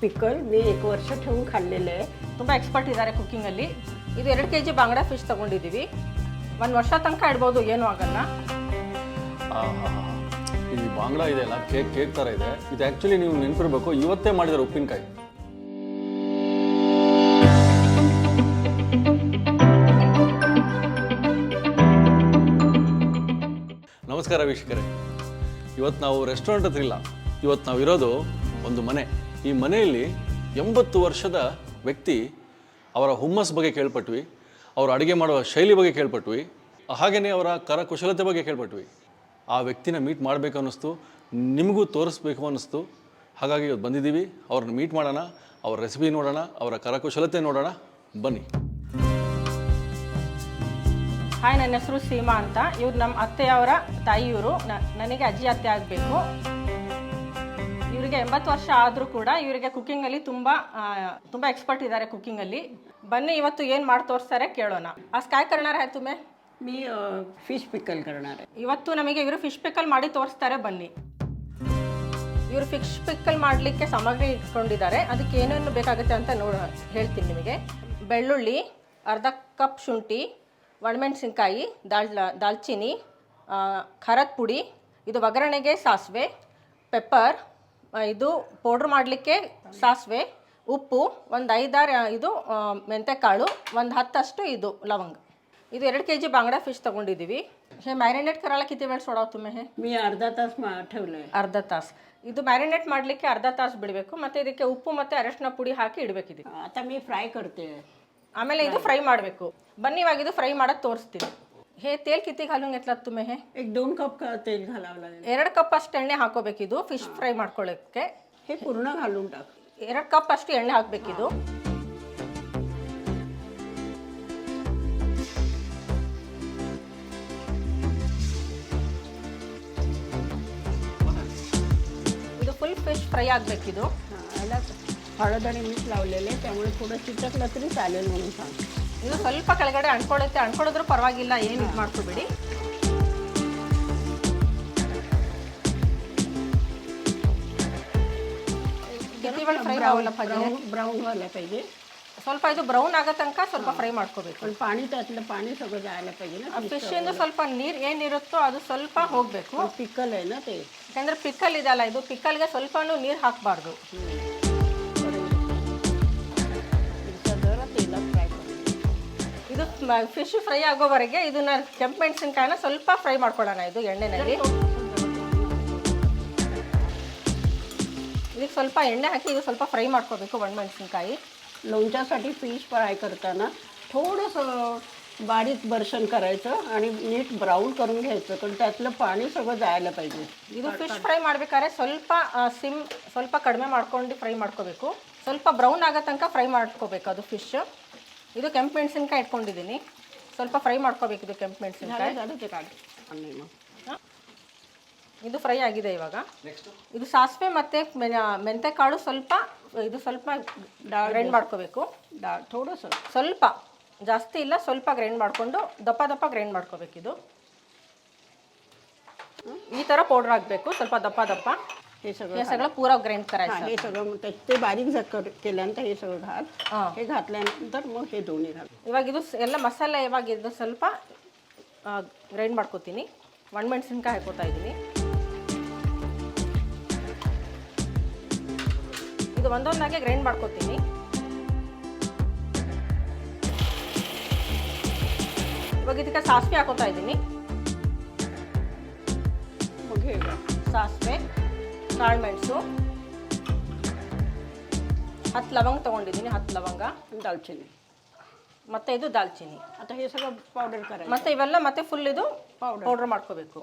Pickle मी 1 वर्ष ठेवून खाल्लेलं आहे. ತುಂಬ ಎಕ್ಸ್ಪರ್ಟ್ ಇದ್ದಾರೆ ಕುಕ್ಕಿಂಗಲ್ಲಿ. ಇದು 2 kg ಬಾಂಗ್ಡಾ ಫಿಶ್ ತೊಗೊಂಡಿದ್ದೀವಿ. 1 ವರ್ಷ ತನಕ ಇಡ್ಬೋದು, ಏನೂ ಆಗಲ್ಲ. ಈ ಬಾಂಗ್ಡಾ ಇದೆಯಲ್ಲ ಕೇಕ್ ಥರ ಇದೆ. ಇದು ಆ್ಯಕ್ಚುಲಿ ನೀವು ನೆನಪಿರ್ಬೇಕು, ಇವತ್ತೇ ಮಾಡಿದ್ದಾರೆ ಉಪ್ಪಿನಕಾಯಿ. ನಮಸ್ಕಾರ ವೀಕ್ಷಕರೇ, ಇವತ್ತು ನಾವು ರೆಸ್ಟೋರೆಂಟ್ ಹತ್ರ ಇಲ್ಲ. ಇವತ್ತು ನಾವು ಇರೋದು ಒಂದು ಮನೆ. ಈ ಮನೆಯಲ್ಲಿ 80 ವರ್ಷದ ವ್ಯಕ್ತಿ ಅವರ ಹುಮ್ಮಸ್ ಬಗ್ಗೆ ಕೇಳ್ಪಟ್ವಿ, ಅವರು ಅಡುಗೆ ಮಾಡುವ ಶೈಲಿ ಬಗ್ಗೆ ಕೇಳ್ಪಟ್ವಿ, ಹಾಗೆಯೇ ಅವರ ಕರಕುಶಲತೆ ಬಗ್ಗೆ ಕೇಳ್ಪಟ್ವಿ. ಆ ವ್ಯಕ್ತಿನ ಮೀಟ್ ಮಾಡಬೇಕು ಅನ್ನಿಸ್ತು, ನಿಮಗೂ ತೋರಿಸ್ಬೇಕು ಅನ್ನಿಸ್ತು. ಹಾಗಾಗಿ ಇವತ್ತು ಬಂದಿದ್ದೀವಿ. ಅವ್ರನ್ನ ಮೀಟ್ ಮಾಡೋಣ, ಅವ್ರ ರೆಸಿಪಿ ನೋಡೋಣ, ಅವರ ಕರಕುಶಲತೆ ನೋಡೋಣ. ಬನ್ನಿ. ಹಾಯ್, ನನ್ನ ಹೆಸರು ಸೀಮಾ ಅಂತ. ಇವ್ರು ನಮ್ಮ ಅತ್ತೆಯವರ ತಾಯಿಯವರು. ನನಗೆ ಅಜ್ಜಿ ಅತ್ತೆ ಆಗಬೇಕು. ಇವರಿಗೆ 80 ವರ್ಷ ಆದರೂ ಕೂಡ ಇವರಿಗೆ ಕುಕ್ಕಿಂಗಲ್ಲಿ ತುಂಬ ಎಕ್ಸ್ಪರ್ಟ್ ಇದ್ದಾರೆ ಕುಕ್ಕಿಂಗಲ್ಲಿ. ಬನ್ನಿ ಇವತ್ತು ಏನು ಮಾಡಿ ತೋರಿಸ್ತಾರೆ ಕೇಳೋಣ. आज काय करणार आहे तुम्ही? मी फिश पिकल करणार आहे. ಇವತ್ತು ನಮಗೆ ಇವರು ಫಿಶ್ ಪಿಕಲ್ ಮಾಡಿ ತೋರಿಸ್ತಾರೆ. ಬನ್ನಿ. ಇವರು ಫಿಶ್ ಪಿಕಲ್ ಮಾಡಲಿಕ್ಕೆ ಸಾಮಗ್ರಿ ಇಟ್ಕೊಂಡಿದ್ದಾರೆ. ಅದಕ್ಕೆ ಏನೇನು ಬೇಕಾಗುತ್ತೆ ಅಂತ ಹೇಳ್ತೀನಿ ನಿಮಗೆ. ಬೆಳ್ಳುಳ್ಳಿ, ಅರ್ಧ ಕಪ್ ಶುಂಠಿ, ಒಣಮೆಣಸಿನ್ಕಾಯಿ, ದಾಲ್ಚಿನ್ನಿ, ಖಾರದ ಪುಡಿ, ಇದು ಒಗ್ಗರಣೆಗೆ ಸಾಸಿವೆ, ಪೆಪ್ಪರ್, ಇದು ಪೌಡ್ರ್ ಮಾಡಲಿಕ್ಕೆ ಸಾಸಿವೆ, ಉಪ್ಪು, ಒಂದು 5-6 ಇದು ಮೆಂತೆಕಾಳು, ಒಂದು 10 ಇದು लवंग. ಇದು 2 kg बांगडा फिश ತೊಗೊಂಡಿದ್ದೀವಿ. हे मॅरिनेट करायला किती वेळ सोडावं तुम्ही? हे मी अर्धा तास ठेवलं आहे. ಅರ್ಧ ತಾಸು. ಇದು ಮ್ಯಾರಿನೇಟ್ ಮಾಡಲಿಕ್ಕೆ ಅರ್ಧ ತಾಸು ಬಿಡಬೇಕು. ಮತ್ತು ಇದಕ್ಕೆ ಉಪ್ಪು ಮತ್ತು ಅರಿಶಿನ ಪುಡಿ ಹಾಕಿ ಇಡಬೇಕಿದೆ. आता मी फ्राय करते. ಆಮೇಲೆ ಇದು ಫ್ರೈ ಮಾಡಬೇಕು. ಬನ್ನಿ ಇವಾಗ ಇದು ಫ್ರೈ ಮಾಡೋದು ತೋರಿಸ್ತೀನಿ. हे तेल किती घालून घेतलात तुम्ही? हे 1-2 कप तेल घालावं लागेल. 2 ಕಪ್ ಅಷ್ಟು ಎಣ್ಣೆ ಹಾಕೋಬೇಕಿದು ಫಿಶ್ ಫ್ರೈ ಮಾಡ್ಕೊಳ್ಳೋಕ್ಕೆ. हे पूर्ण घालून टाक. 2 ಕಪ್ ಅಷ್ಟು ಎಣ್ಣೆ ಹಾಕಬೇಕಿದು. ಇದು ಫುಲ್ ಫಿಶ್ ಫ್ರೈ ಆಗಬೇಕಿದು. याला हळद आणि मीठ लावलेले, त्यामुळे थोडं चिटकलं तरी चालेल म्हणून सांग. ಇದು ಸ್ವಲ್ಪ ಕೆಳಗಡೆ ಅಣ್ಕೊಳ್ಳೋದ್ರೂ ಪರವಾಗಿಲ್ಲ, ಏನು ಇದು ಮಾಡ್ಕೋಬೇಡಿ. ಫ್ರೈ ಆಗಲ್ಲ, ब्राऊन व्हायला पाहिजे. ಸ್ವಲ್ಪ ಇದು ಬ್ರೌನ್ ಆಗೋ ತನಕ ಸ್ವಲ್ಪ ಫ್ರೈ ಮಾಡ್ಕೋಬೇಕು. पण पाणी त्यातलं पाणी सगळं जायला पाहिजे ना. ಫಿಶಿಂದ ಸ್ವಲ್ಪ ನೀರು ಏನಿರುತ್ತೋ ಅದು ಸ್ವಲ್ಪ ಹೋಗಬೇಕು. पिकल आहे ना ते. ಯಾಕಂದರೆ ಪಿಕ್ಕಲ್ ಇದೆಯಲ್ಲ, ಇದು ಪಿಕ್ಕಲ್ಗೆ ಸ್ವಲ್ಪನೂ ನೀರು ಹಾಕಬಾರ್ದು. ಇದು ಫಿಶ್ ಫ್ರೈ ಆಗೋವರೆಗೆ ಇದನ್ನ ಕೆಂಪು ಮೆಣಸಿನ್ಕಾಯಿನ ಸ್ವಲ್ಪ ಫ್ರೈ ಮಾಡ್ಕೊಳ್ಳೋಣ ಇದು ಎಣ್ಣೆನಲ್ಲಿ. ಇದಕ್ಕೆ ಸ್ವಲ್ಪ ಎಣ್ಣೆ ಹಾಕಿ ಇದು ಸ್ವಲ್ಪ ಫ್ರೈ ಮಾಡ್ಕೋಬೇಕು ಒಣಮೆಣಸಿನ್ಕಾಯಿ. लोणच्यासाठी फिश फ्राय करताना थोडंसं बारीक बर्शन करायचं आणि नीट ब्राऊन करून घ्यायचं, पण त्यातलं पाणी सगळं जायला पाहिजे. ಇದು ಫಿಶ್ ಫ್ರೈ ಮಾಡ್ಬೇಕಾದ್ರೆ ಸ್ವಲ್ಪ ಕಡಿಮೆ ಮಾಡ್ಕೊಂಡು ಫ್ರೈ ಮಾಡ್ಕೋಬೇಕು. ಸ್ವಲ್ಪ ಬ್ರೌನ್ ಆಗೋ ತನಕ ಫ್ರೈ ಮಾಡ್ಕೋಬೇಕು ಅದು ಫಿಶ್. ಇದು ಕೆಂಪು ಮೆಣಸಿನ್ಕಾಯಿ ಇಟ್ಕೊಂಡಿದ್ದೀನಿ, ಸ್ವಲ್ಪ ಫ್ರೈ ಮಾಡ್ಕೋಬೇಕು ಇದು ಕೆಂಪು ಮೆಣಸಿನ್ಕಾಯಿ. ಇದು ಫ್ರೈ ಆಗಿದೆ. ಇವಾಗ ಇದು ಸಾಸಿವೆ ಮತ್ತು ಮೆಂತೆಕಾಳು ಸ್ವಲ್ಪ ಗ್ರೈಂಡ್ ಮಾಡ್ಕೋಬೇಕು. ಸ್ವಲ್ಪ ಜಾಸ್ತಿ ಇಲ್ಲ, ಸ್ವಲ್ಪ ಗ್ರೈಂಡ್ ಮಾಡಿಕೊಂಡು ದಪ್ಪ ಗ್ರೈಂಡ್ ಮಾಡ್ಕೋಬೇಕು. ಇದು ಈ ಥರ ಪೌಡ್ರ್ ಹಾಕಬೇಕು, ಸ್ವಲ್ಪ ದಪ್ಪ. हे सगळं पुरा ग्राइंड करायचं. हे सगळं ते बारीक केल्यानंतर हे सगळं घाल. हे घातल्यानंतर मग हे दोन्ही घाल. ಇವಾಗ ಇದು ಎಲ್ಲ ಮಸಾಲೆ ಇವಾಗ ಇದು ಸ್ವಲ್ಪ ಗ್ರೈಂಡ್ ಮಾಡ್ಕೋತೀನಿ. ಒಣಮೆಣಸಿನ್ಕಾಯಿ ಹಾಕೋತಾ ಇದ್ದೀನಿ. ಇದು ಒಂದೊಂದಾಗೆ ಗ್ರೈಂಡ್ ಮಾಡ್ಕೋತೀನಿ. ಇವಾಗ ಇದಕ್ಕೆ ಸಾಸಿವೆ ಹಾಕೋತಾ ಇದ್ದೀನಿ. ಸಾಸಿವೆ, ಕಾಳುಮೆಣಸು, 10 ಲವಂಗ ತೊಗೊಂಡಿದ್ದೀನಿ, 10 ಲವಂಗ, दालचिनी ಮತ್ತು ಇದು ದಾಲ್ಚಿನ್ನಿ. आता हे सगळं पावडर करायचं. ಮತ್ತು ಇವೆಲ್ಲ ಮತ್ತೆ ಫುಲ್ ಇದು ಪೌಡ್ರ್ ಮಾಡ್ಕೋಬೇಕು.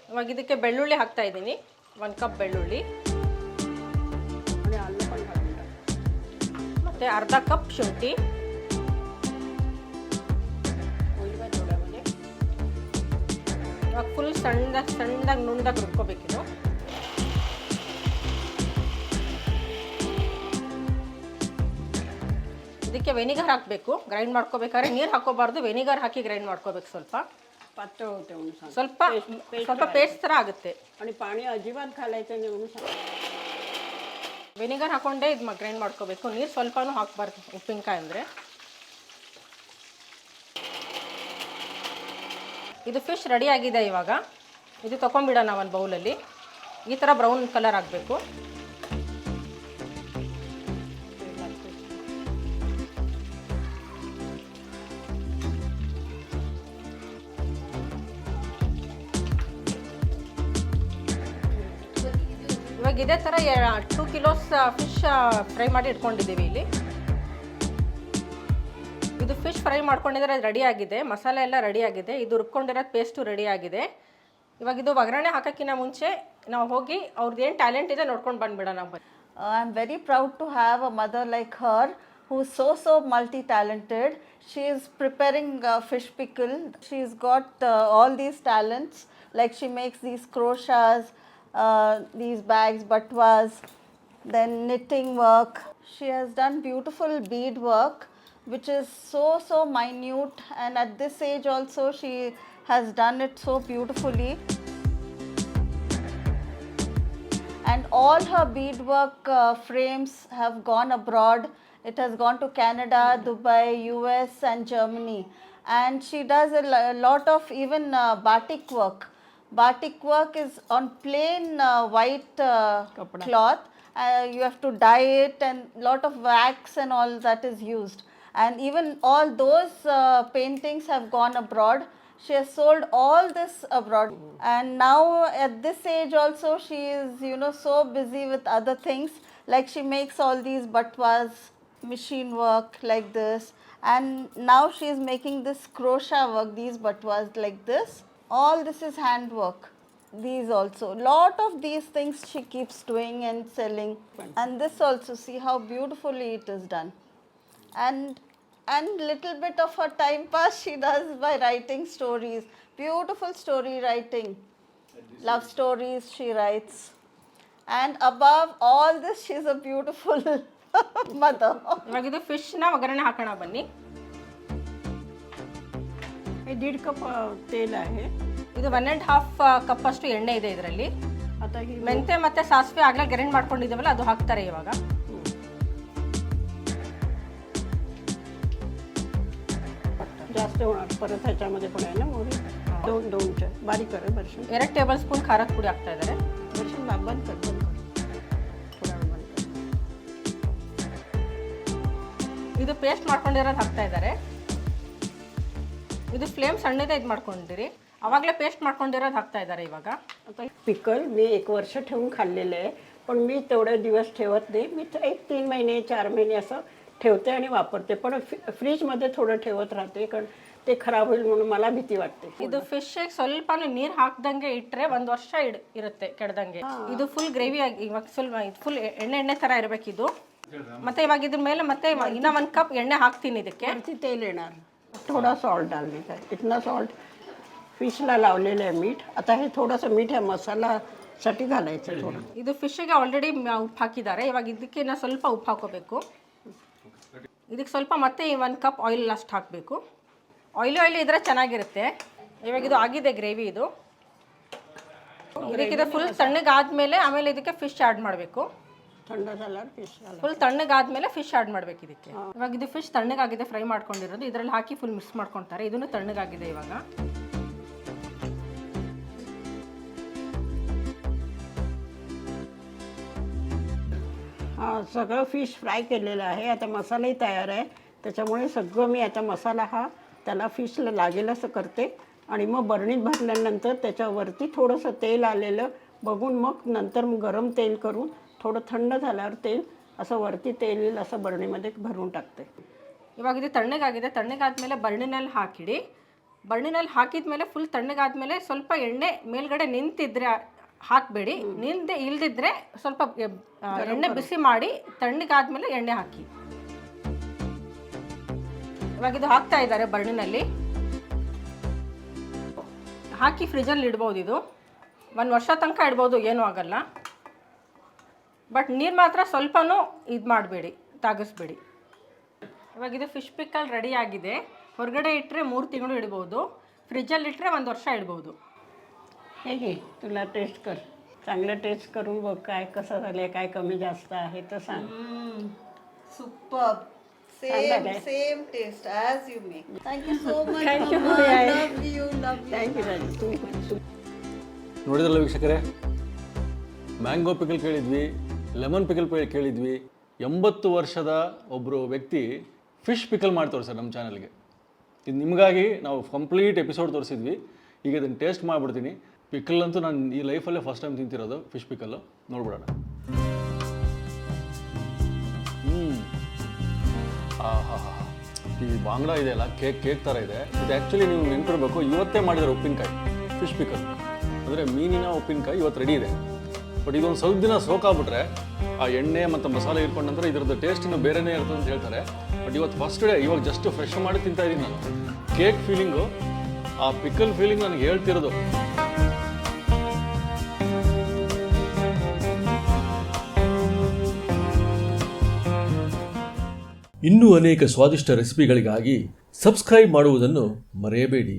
ಇವಾಗ ಇದಕ್ಕೆ ಬೆಳ್ಳುಳ್ಳಿ ಹಾಕ್ತಾ ಇದ್ದೀನಿ, 1 ಕಪ್ ಬೆಳ್ಳುಳ್ಳಿ, आणि आलं पण घालून टाक. ಮತ್ತು ಅರ್ಧ ಕಪ್ ಶುಂಠಿ, ಇವಾಗ ಫುಲ್ ಸಣ್ಣದಾಗಿ ನುಣ್ಣದಾಗಿ ರುಬ್ಕೋಬೇಕಿದು. ಇದಕ್ಕೆ ವೆನಿಗರ್ ಹಾಕಬೇಕು. ಗ್ರೈಂಡ್ ಮಾಡ್ಕೋಬೇಕಾದ್ರೆ ನೀರು ಹಾಕೋಬಾರ್ದು, ವೆನಿಗರ್ ಹಾಕಿ ಗ್ರೈಂಡ್ ಮಾಡ್ಕೋಬೇಕು. ಸ್ವಲ್ಪ पातळ होते म्हणून सांग. ಸ್ವಲ್ಪ ಪೇಸ್ಟ್ ಥರ ಆಗುತ್ತೆ. आणि पाणी अजिबात घालायचं नाही म्हणून सांग. ವಿನಿಗರ್ ಹಾಕೊಂಡೇ ಇದು ಗ್ರೈಂಡ್ ಮಾಡ್ಕೋಬೇಕು, ನೀರು ಸ್ವಲ್ಪನೂ ಹಾಕಬಾರ್ದು ಉಪ್ಪಿನಕಾಯಿ ಅಂದರೆ. ಇದು ಫಿಶ್ ರೆಡಿ ಆಗಿದೆ. ಇವಾಗ ಇದು ತೊಗೊಂಬಿಡೋಣ ಒಂದು ಬೌಲಲ್ಲಿ. ಈ ಥರ ಬ್ರೌನ್ ಕಲರ್ ಆಗಬೇಕು. ಇವಾಗ ಇದೇ ಥರ 2 ಕಿಲೋಸ್ ಫಿಶ್ ಫ್ರೈ ಮಾಡಿ ಇಟ್ಕೊಂಡಿದ್ದೀವಿ ಇಲ್ಲಿ. ಇದು ಫಿಶ್ ಫ್ರೈ ಮಾಡ್ಕೊಂಡಿದ್ರೆ ರೆಡಿ ಆಗಿದೆ, ಮಸಾಲೆ ಎಲ್ಲ ರೆಡಿ ಆಗಿದೆ. ಇದು ರುಬ್ಕೊಂಡಿರೋದು ಪೇಸ್ಟು ರೆಡಿ ಆಗಿದೆ. ಇವಾಗ ಇದು ಒಗ್ಗರಣೆ ಹಾಕೋಕ್ಕಿಂತ ಮುಂಚೆ ನಾವು ಹೋಗಿ ಅವ್ರದ್ದು ಏನು ಟ್ಯಾಲೆಂಟ್ ಇದೆ ನೋಡ್ಕೊಂಡು ಬಂದುಬಿಡೋಣ. I am very proud to have a mother like her who's so multi-talented. She is preparing fish pickle. She's got all these talents, like she makes these crochets, these bags, batwas, then knitting work. She has done beautiful bead work, which is so minute, and at this age also she has done it so beautifully. And all her beadwork frames have gone abroad. It has gone to Canada, Dubai, US and Germany. And she does a lot of even batik work. Batik work is on plain white cloth. You have to dye it, and lot of wax and all that is used. And even all those paintings have gone abroad. She has sold all this abroad, and now at this age also she is, you know, so busy with other things, like she makes all these batwas, machine work like this, and now she is making this crochet work, these batwas like this. All this is hand work. These also, lot of these things she keeps doing and selling. And this also, see how beautifully it is done. And little bit of her time pass she does by writing stories, beautiful story writing, love stories she writes. And above all this, she's a beautiful mother. ಇವಾಗ ಇದು ಫಿಶ್ನ ಒಗ್ಗರಣೆ ಹಾಕೋಣ ಬನ್ನಿ. हे 1.5 cup तेल आहे. ಇದು 1.5 cup ಅಷ್ಟು ಎಣ್ಣೆ ಇದೆ ಇದರಲ್ಲಿ. आता ही ಮೆಂತೆ ಮತ್ತು ಸಾಸಿವೆ ಆಗಲೇ ಗ್ರೈಂಡ್ ಮಾಡ್ಕೊಂಡಿದ್ದೀವಲ್ಲ ಅದು ಹಾಕ್ತಾರೆ ಇವಾಗ. जास्त होणार. परत ह्याच्यामध्ये पण आहे ना मोहरी. 2 बारीक कर वर्षन. 2 ಟೇಬಲ್ ಸ್ಪೂನ್ ಖಾರದ ಪುಡಿ ಹಾಕ್ತಾ ಇದ್ದಾರೆ. वर्षन बंद कर. थोडा वेळ बंद कर. ಇದು ಪೇಸ್ಟ್ ಮಾಡ್ಕೊಂಡಿರೋದು ಹಾಕ್ತಾ ಇದ್ದಾರೆ. ಇದು ಫ್ಲೇಮ್ ಸಣ್ಣದೇ ಇದು ಮಾಡ್ಕೊಂಡಿರಿ. ಅವಾಗಲೇ ಪೇಸ್ಟ್ ಮಾಡ್ಕೊಂಡಿರೋದು ಹಾಕ್ತಾ इದ್ದಾರೆ ಇವಾಗ. आता पिकल मी 1 वर्ष ठेवून खाल्लेले आहे, पण मी तेवढे दिवस ठेवत नाही. मी 3 महिने 4 महिने असं ठेवते आणि वापरते, पण फ्रीजमध्ये थोडं ठेवत राहते, कारण ते खराब होईल म्हणून मला भीती वाटते. ಇದು ಫಿಶ್ಗೆ ಸ್ವಲ್ಪನೂ ನೀರು ಹಾಕ್ದಂಗೆ ಇಟ್ಟರೆ 1 ವರ್ಷ ಇರುತ್ತೆ ಕೆಡದಂಗೆ. ಇದು ಫುಲ್ ಗ್ರೇವಿ ಆಗಿ ಇವಾಗ ಸ್ವಲ್ಪ ಫುಲ್ ಎಣ್ಣೆ ಥರ ಇರಬೇಕಿದು. ಮತ್ತೆ ಇವಾಗ ಇದ್ರ ಮೇಲೆ ಮತ್ತೆ ಇನ್ನೂ 1 ಕಪ್ ಎಣ್ಣೆ ಹಾಕ್ತೀನಿ ಇದಕ್ಕೆ. वरती तेल येणार. थोडा सॉल्ट डालणे काय, इतना सॉल्ट फिशला लावलेलं आहे मीठ. आता हे थोडंसं मीठ ह्या मसालासाठी घालायचं थोडं. ಇದು ಫಿಶ್ಗೆ ಆಲ್ರೆಡಿ ಉಪ್ಪು ಹಾಕಿದ್ದಾರೆ. ಇವಾಗ ಇದಕ್ಕೆ ನಾವು ಸ್ವಲ್ಪ ಉಪ್ಪು ಹಾಕೋಬೇಕು. ಇದಕ್ಕೆ ಸ್ವಲ್ಪ ಮತ್ತೆ 1 ಕಪ್ ಆಯಿಲ್ ಅಷ್ಟು ಹಾಕಬೇಕು. ಆಯಿಲ್ ಇದ್ರೆ ಚೆನ್ನಾಗಿರುತ್ತೆ. ಇವಾಗ ಇದು ಆಗಿದೆ ಗ್ರೇವಿ. ಇದು ಇದಕ್ಕೆ ಫುಲ್ ತಣ್ಣಗಾದ್ಮೇಲೆ ಆಮೇಲೆ ಇದಕ್ಕೆ ಫಿಶ್ ಆ್ಯಡ್ ಮಾಡಬೇಕು. थंड झाल्यावर फिश घाला. ಫುಲ್ ತಣ್ಣಗಾದ್ಮೇಲೆ ಫಿಶ್ ಆ್ಯಡ್ ಮಾಡಬೇಕು ಇದಕ್ಕೆ. ಇವಾಗ ಇದು ಫಿಶ್ ತಣ್ಣಗಾಗಿದೆ, ಫ್ರೈ ಮಾಡ್ಕೊಂಡಿರೋದು. ಇದರಲ್ಲಿ ಹಾಕಿ ಫುಲ್ ಮಿಕ್ಸ್ ಮಾಡ್ಕೊತಾರೆ. ಇದನ್ನು ತಣ್ಣಗಾಗಿದೆ ಇವಾಗ. हां, सगळं फिश फ्राय केलेलं आहे. आता मसालाही तयार आहे, त्याच्यामुळे सगळं मी आता मसाला हा त्याला फिशला लागेल असं करते, आणि मग बरणीत भरल्यानंतर त्याच्यावरती थोडंसं तेल आलेलं बघून मग नंतर गरम तेल करून थोडं थंड झाल्यावर तेल असं वरती तेल येईल असं बरणीमध्ये भरून टाकते. ಇವಾಗ ಇದು ತಣ್ಣಗಾಗಿದೆ. ತಣ್ಣಗಾದ್ಮೇಲೆ ಬರಣಿನಲ್ಲಿ ಹಾಕಿಡಿ. ಬರಣಿನಲ್ಲಿ ಹಾಕಿದ ಮೇಲೆ ಫುಲ್ ತಣ್ಣಗಾದ್ಮೇಲೆ ಸ್ವಲ್ಪ ಎಣ್ಣೆ ಮೇಲ್ಗಡೆ ನಿಂತಿದ್ರೆ ಹಾಕಬೇಡಿ. ಇಲ್ದಿದ್ರೆ ಸ್ವಲ್ಪ ಎಣ್ಣೆ ಬಿಸಿ ಮಾಡಿ ತಣ್ಣಗಾದ್ಮೇಲೆ ಎಣ್ಣೆ ಹಾಕಿ. ಇವಾಗ ಇದು ಹಾಕ್ತಾ ಇದ್ದಾರೆ ಬರಣಿನಲ್ಲಿ ಹಾಕಿ ಫ್ರಿಜ್ಜಲ್ಲಿ ಇಡ್ಬೋದು. ಇದು 1 ವರ್ಷ ತನಕ ಇಡ್ಬೋದು, ಏನೂ ಆಗಲ್ಲ. ಬಟ್ ನೀರು ಮಾತ್ರ ಸ್ವಲ್ಪನೂ ಇದು ಮಾಡಬೇಡಿ, ತಾಗಿಸ್ಬೇಡಿ. ಇವಾಗ ಇದು ಫಿಶ್ ಪಿಕ್ಕಲ್ ರೆಡಿ ಆಗಿದೆ. ಹೊರಗಡೆ ಇಟ್ಟರೆ 3 ತಿಂಗಳು ಇಡ್ಬೋದು. ಫ್ರಿಜ್ಜಲ್ಲಿ ಇಟ್ಟರೆ 1 ವರ್ಷ ಇಡ್ಬೋದು. हे घे, तुला टेस्ट कर. चांगलं टेस्ट करून बघ काय कसं झालं काय कमी जास्त आहे तर सांग. Superb. Same taste as you make. Thank you so much. Thank you. Mama. Yeah. Love you. Thank you Raju. ನೋಡಿದ್ರಲ್ಲ ವೀಕ್ಷಕರೇ, ಮ್ಯಾಂಗೋ ಪಿಕಲ್ ಕೇಳಿದ್ವಿ, ಲೆಮನ್ ಪಿಕಲ್ ಕೇಳಿದ್ವಿ. 80 ವರ್ಷದ ಒಬ್ಬರು ವ್ಯಕ್ತಿ ಫಿಶ್ ಪಿಕಲ್ ಮಾಡಿ ತೋರಿಸ್ತಾರೆ ನಮ್ಮ ಚಾನಲ್ಗೆ. ಇದು ನಿಮಗಾಗಿ ನಾವು ಕಂಪ್ಲೀಟ್ ಎಪಿಸೋಡ್ ತೋರಿಸಿದ್ವಿ. ಈಗ ಇದನ್ನು ಟೇಸ್ಟ್ ಮಾಡಿಬಿಡ್ತೀನಿ. ಪಿಕಲ್ ಅಂತೂ ನಾನು ಈ ಲೈಫಲ್ಲೇ ಫಸ್ಟ್ ಟೈಮ್ ತಿಂತಿರೋದು ಫಿಶ್ ಪಿಕಲ್ಲು. ನೋಡ್ಬಿಡೋಣ. ಈ ಬಾಂಗ್ಡಾ ಇದೆಯಲ್ಲ ಕೇಕ್ ಥರ ಇದೆ. ಇದು ಆ್ಯಕ್ಚುಲಿ ನೀವು ನೆನ್ಪಿರ್ಬೇಕು, ಇವತ್ತೇ ಮಾಡಿದ್ದಾರೆ ಉಪ್ಪಿನಕಾಯಿ ಫಿಶ್ ಪಿಕಲ್. ಅಂದರೆ ಮೀನಿನ ಉಪ್ಪಿನಕಾಯಿ ಇವತ್ತು ರೆಡಿ ಇದೆ. ಬಟ್ ಇದೊಂದು ಸ್ವಲ್ಪ ದಿನ ಸೋಕಾಗ್ಬಿಟ್ರೆ ಆ ಎಣ್ಣೆ ಮತ್ತು ಮಸಾಲೆ ಇಟ್ಕೊಂಡ ನಂತರ ಇದರದ್ದು ಟೇಸ್ಟ್ ಇನ್ನೂ ಬೇರೆನೇ ಇರ್ತದೆ ಅಂತ ಹೇಳ್ತಾರೆ. ಬಟ್ ಇವತ್ತು ಫಸ್ಟ್ ಡೇ, ಇವಾಗ ಜಸ್ಟ್ ಫ್ರೆಶ್ ಮಾಡಿ ತಿಂತಾ ಇದ್ದೀನಿ ನಾನು. ಕೇಕ್ ಫೀಲಿಂಗು, ಆ ಪಿಕಲ್ ಫೀಲಿಂಗ್ ನನಗೆ ಹೇಳ್ತಿರೋದು. ಇನ್ನೂ ಅನೇಕ ಸ್ವಾದಿಷ್ಟ ರೆಸಿಪಿಗಳಿಗಾಗಿ ಸಬ್ಸ್ಕ್ರೈಬ್ ಮಾಡುವುದನ್ನು ಮರೆಯಬೇಡಿ.